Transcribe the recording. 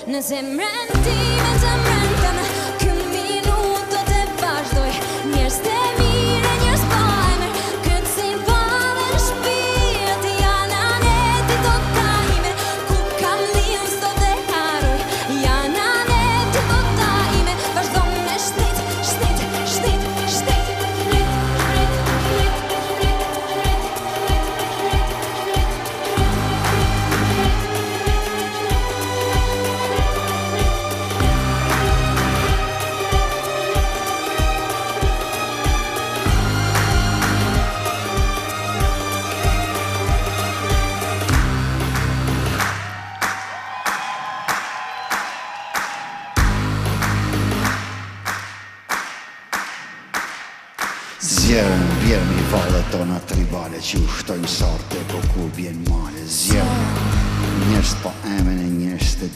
në zemrën time, zemrën tëme. Ky minutë do të vazhdoj, njerëz të mirë, njerëz pa emër. Këtë si bave në shpirt, janë aneti do ta ime. Ku kam liu s'do të haroj, janë aneti do ta ime. Vazhdo me shtet, shtet, shtet, shtet. Zjerën vjerën i valet tona tribale që u shtojnë sarte, po kur bjen male. Zjerën njerëz pa emën e njerëz të